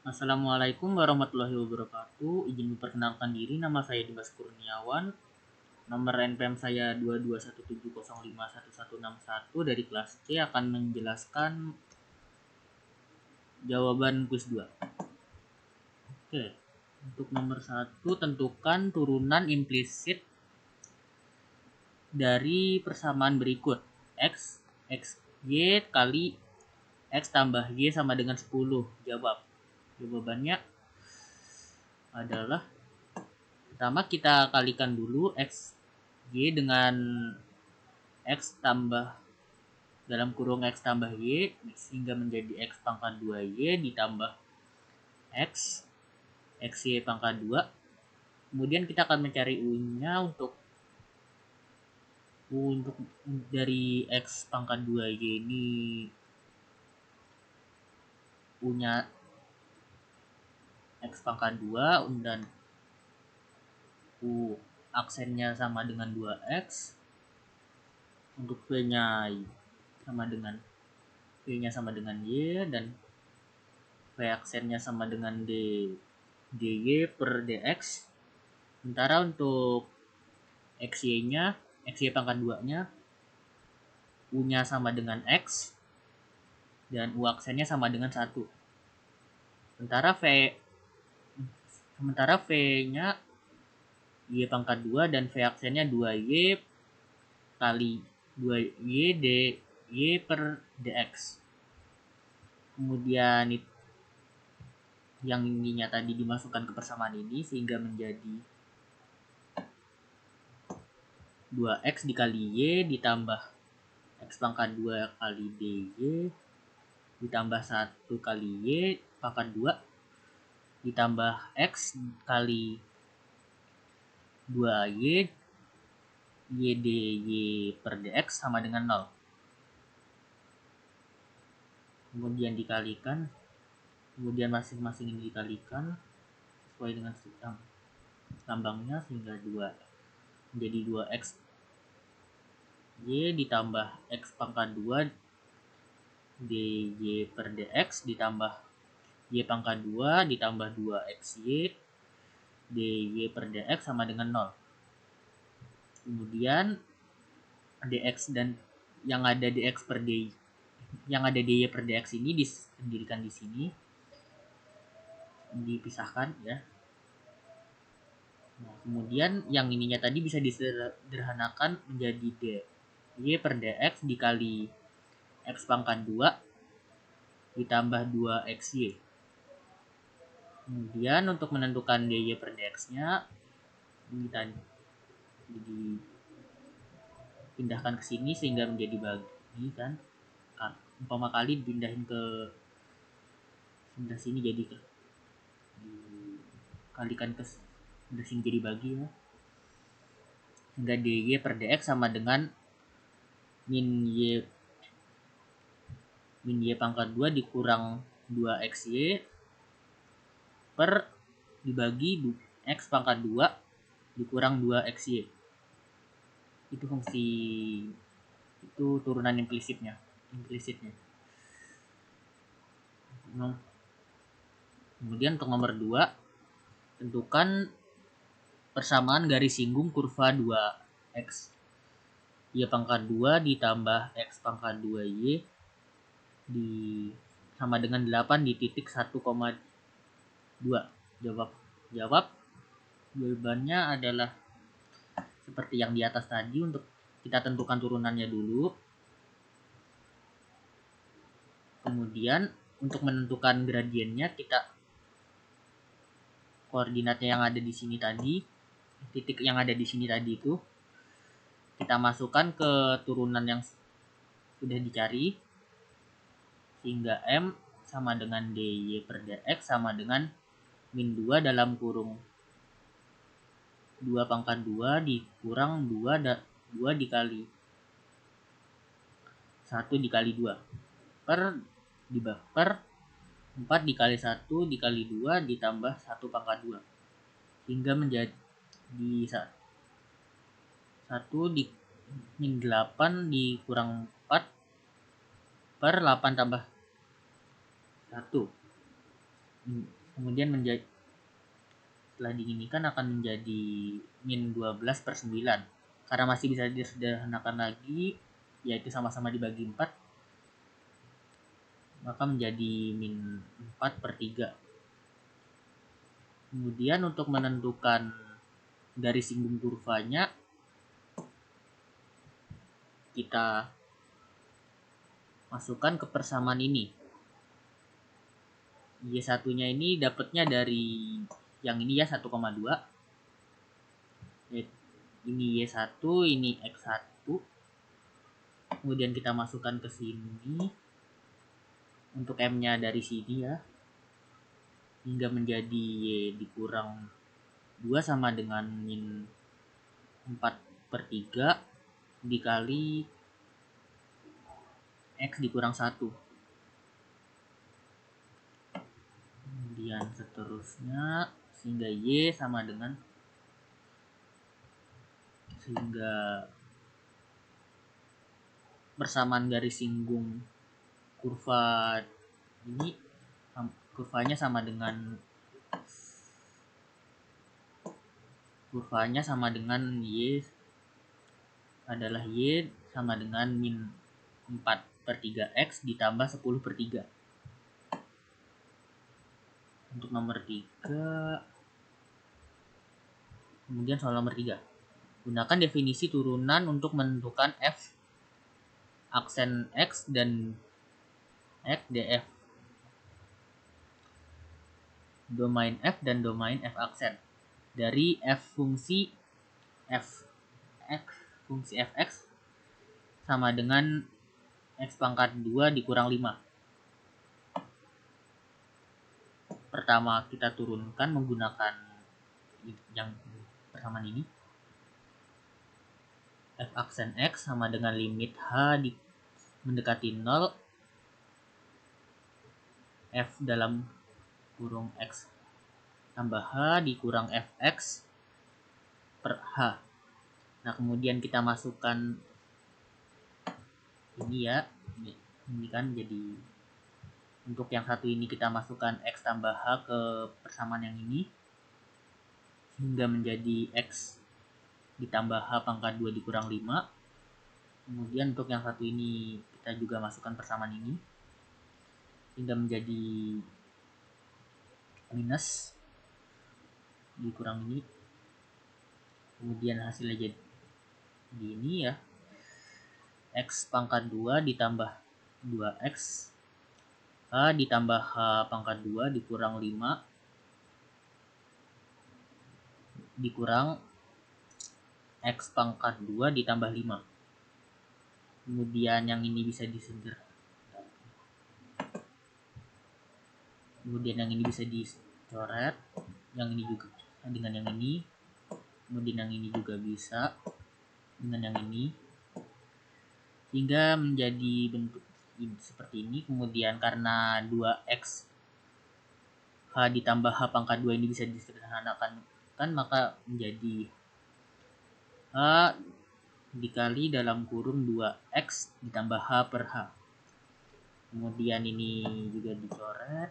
Assalamualaikum warahmatullahi wabarakatuh. Izin memperkenalkan diri, nama saya Dimas Kurniawan. Nomor NPM saya 2217051161 dari kelas C akan menjelaskan jawaban kuis 2. Oke. Untuk nomor 1, tentukan turunan implisit dari persamaan berikut. X Y kali X tambah Y sama dengan 10. Jawabannya adalah, pertama kita kalikan dulu X Y dengan X tambah dalam kurung X tambah Y sehingga menjadi X pangkat 2Y ditambah X Y pangkat 2. Kemudian kita akan mencari U-nya untuk dari X pangkat 2Y ini, U-nya X pangkat 2 dan U aksennya sama dengan 2X. Untuk V-nya sama dengan V-nya sama dengan Y dan V aksennya sama dengan dy per dx. Sementara untuk XY pangkat 2-nya, U-nya sama dengan X dan U aksennya sama dengan 1. Sementara V-nya Y pangkat 2 dan V aksennya 2Y kali 2Y dy per dx. Kemudian yang ininya tadi dimasukkan ke persamaan ini sehingga menjadi 2X dikali Y ditambah X pangkat 2 kali dy ditambah 1 kali Y pangkat 2 ditambah X kali 2Y Y dy per dx sama dengan 0. Kemudian masing-masing ini dikalikan sesuai dengan lambangnya sehingga menjadi 2X Y ditambah X pangkat 2 dy per dx ditambah Y pangkat 2 ditambah 2XY dy per dx sama dengan 0. Kemudian dx dan yang ada dy per dy ini disendirikan di sini, dipisahkan ya. Nah, kemudian yang ininya tadi bisa disederhanakan menjadi dy per dx dikali X pangkat 2 ditambah 2XY. Kemudian untuk menentukan dy per dx-nya ini tadi dipindahkan ke sini sehingga menjadi bagi kan. Umpama kali dipindahin ke sebelah sini jadi dikalikan ke sebelah sini jadi bagi ya. Sehingga dy per dx sama dengan min y pangkat 2 dikurang 2XY per dibagi X pangkat 2 dikurang 2XY. Itu turunan implisitnya. Kemudian untuk nomor 2, tentukan persamaan garis singgung kurva 2x Y pangkat 2 ditambah X pangkat 2Y sama dengan 8 di titik 1,2. Jawabannya adalah seperti yang di atas tadi. Untuk kita tentukan turunannya dulu. Kemudian untuk menentukan gradiennya, kita koordinatnya yang ada di sini tadi, titik yang ada di sini tadi itu kita masukkan ke turunan yang sudah dicari sehingga M sama dengan dy per dx sama dengan min 2 dalam kurung 2 pangkat 2 dikurang 2 dikali 1 dikali 2 per 4 dikali 1 dikali 2 ditambah 1 pangkat 2 hingga menjadi 1 di min 8 dikurang 4 per 8 tambah 1 kemudian setelah dinginkan akan menjadi min 12/9. Karena masih bisa disederhanakan lagi, yaitu sama-sama dibagi 4, maka menjadi min 4/3. Kemudian untuk menentukan garis singgung kurvanya, kita masukkan ke persamaan ini. Y1-nya ini dapatnya dari yang ini ya, 1,2. Ini Y1, ini X1. Kemudian kita masukkan ke sini. Untuk M-nya dari sini ya. Hingga menjadi Y dikurang 2 sama dengan min 4/3 dikali X dikurang 1. Kemudian seterusnya sehingga Y sama dengan persamaan garis singgung kurva ini, kurvanya sama dengan Y adalah Y sama dengan min 4/3 X ditambah 10/3. Untuk nomor 3, kemudian soal nomor 3, gunakan definisi turunan untuk menentukan F aksen X dan X df, domain F dan domain F aksen dari fungsi fx sama dengan X pangkat 2 dikurang 5. Pertama kita turunkan menggunakan yang persamaan ini. F aksen X sama dengan limit H mendekati 0 F dalam kurung X tambah H dikurang Fx per H. Nah kemudian kita masukkan ini ya, ini kan jadi, untuk yang satu ini kita masukkan X tambah H ke persamaan yang ini hingga menjadi X ditambah H pangkat 2 dikurang 5. Kemudian untuk yang satu ini kita juga masukkan persamaan ini hingga menjadi minus dikurang ini. Kemudian hasilnya jadi ini ya, X pangkat 2 ditambah 2X H ditambah H pangkat 2 dikurang 5 dikurang X pangkat 2 ditambah 5. Kemudian yang ini bisa dicoret. Yang ini juga dengan yang ini. Kemudian yang ini juga bisa dengan yang ini. Hingga menjadi bentuk seperti ini. Kemudian karena 2X H ditambah H pangkat 2 ini bisa disederhanakan, maka menjadi H dikali dalam kurung 2X ditambah H per H. Kemudian ini juga dicoret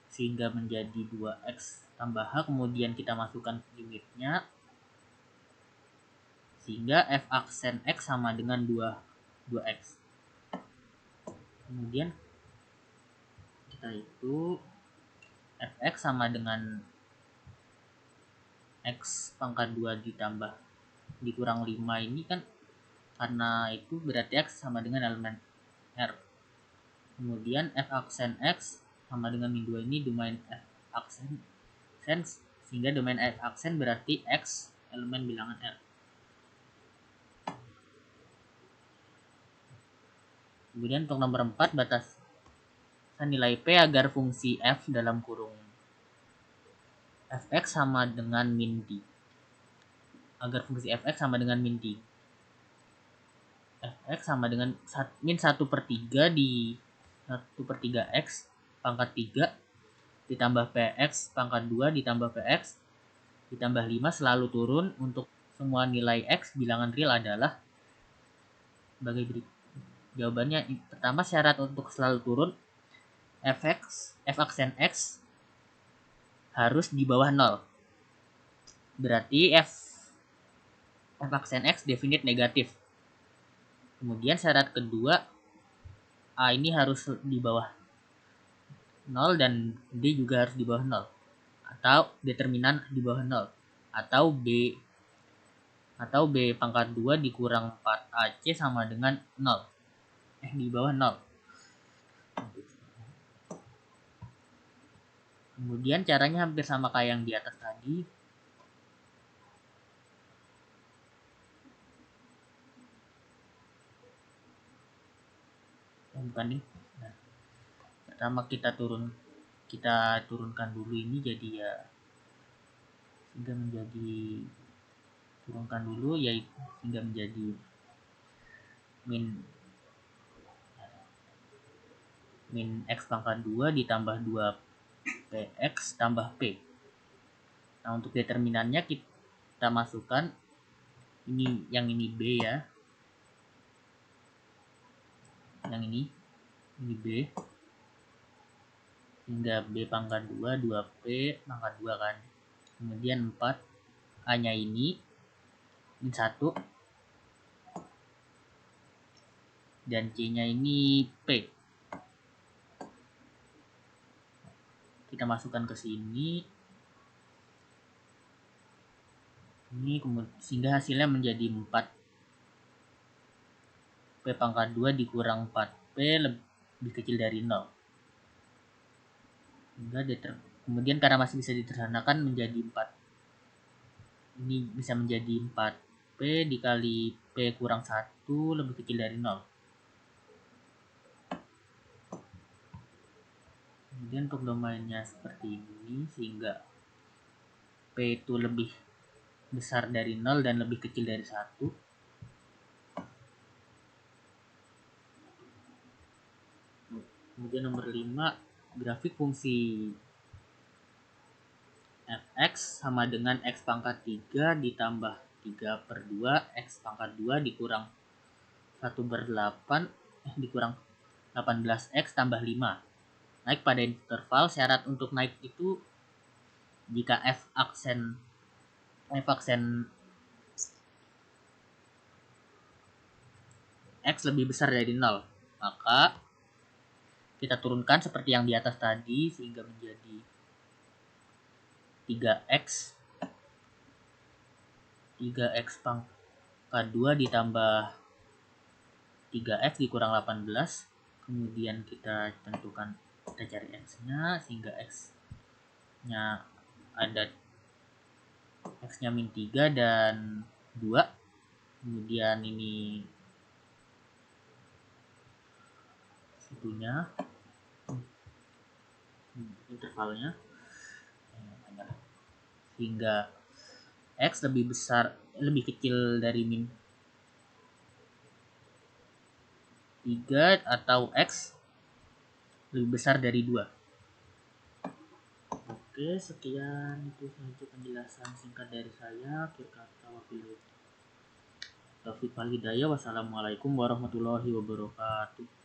sehingga menjadi 2X tambah H. Kemudian kita masukkan limitnya sehingga F aksen X sama dengan 2X. Kemudian kita itu Fx sama dengan X pangkat 2 ditambah dikurang 5 ini kan, karena itu berarti X sama dengan elemen R. Kemudian F aksen X sama dengan min 2 ini domain F aksen, sehingga domain F aksen berarti X elemen bilangan R. Kemudian untuk nomor 4, batasan nilai P agar fungsi F dalam kurung Fx sama dengan min D. Agar fungsi Fx sama dengan min D. Fx sama dengan min 1/3 di 1/3 X pangkat 3 ditambah Px pangkat 2 ditambah Px ditambah 5 selalu turun untuk semua nilai X bilangan real adalah sebagai berikut. Jawabannya pertama, syarat untuk selalu turun f aksen x harus di bawah 0. Berarti f aksen x definite negatif. Kemudian syarat kedua, A ini harus di bawah 0 dan D juga harus di bawah 0. Atau determinan di bawah 0. Atau B pangkat 2 dikurang 4AC sama dengan 0. Di bawah 0. Kemudian caranya hampir sama kayak yang di atas tadi. Bukan nih. Nah, pertama kita turunkan dulu ini jadi ya sehingga menjadi turunkan dulu yaitu sehingga menjadi min x pangkat 2 ditambah 2 px tambah p. Nah, untuk determinannya kita masukkan yang ini b ya. Yang ini b. Hingga b pangkat 2 2p pangkat 2 kan. Kemudian 4 A-nya ini min 1 dan C-nya ini P. Kita masukkan ke sini. Ini sehingga hasilnya menjadi 4 P pangkat 2 dikurang 4P lebih kecil dari 0. Kemudian karena masih bisa disederhanakan menjadi 4. Ini bisa menjadi 4P dikali P kurang 1 lebih kecil dari 0. Kemudian untuk domainnya seperti ini sehingga P itu lebih besar dari 0 dan lebih kecil dari 1. Kemudian nomor 5, grafik fungsi fx sama dengan x pangkat 3 ditambah 3 per 2 x pangkat 2 dikurang 1 per 8 dikurang 18x tambah 5. Naik pada interval. Syarat untuk naik itu jika f aksen x lebih besar dari 0, maka kita turunkan seperti yang di atas tadi sehingga menjadi 3x pangkat 2 ditambah 3x dikurang 18. Kemudian kita cari x-nya sehingga x-nya ada x-nya min 3 dan 2. Kemudian ini itunya intervalnya hingga x lebih kecil dari min 3 atau x lebih besar dari 2. Oke, sekian itu saja penjelasan singkat dari saya. Akhir kata wabillahi taufiq wal hidayah. Wassalamualaikum warahmatullahi wabarakatuh.